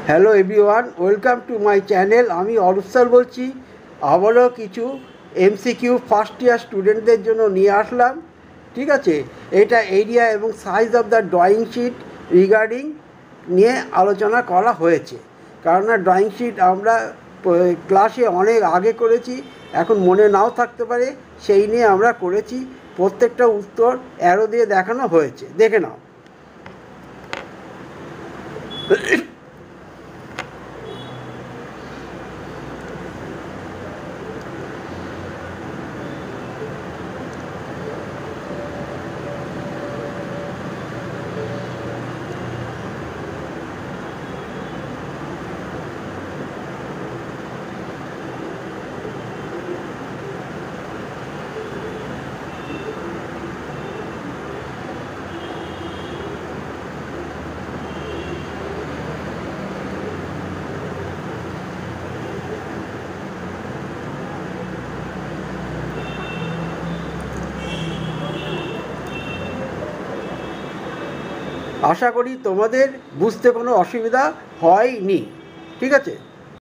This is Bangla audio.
Hello everyone, welcome to my channel. আমি অরূপ স্যার বলছি। আবারও কিছু এমসিকিউ ফার্স্ট ইয়ার স্টুডেন্টদের জন্য নিয়ে আসলাম। ঠিক আছে, এটা এরিয়া এবং size of the drawing sheet regarding নিয়ে আলোচনা করা হয়েছে। কেননা ড্রয়িং শিট আমরা ক্লাসে অনেক আগে করেছি, এখন মনে নাও থাকতে পারে, সেই নিয়ে আমরা করেছি। প্রত্যেকটা উত্তর অ্যারো দিয়ে দেখানো হয়েছে, দেখে নাও। আশা করি তোমাদের বুঝতে কোনো অসুবিধা হয়নি। ঠিক আছে।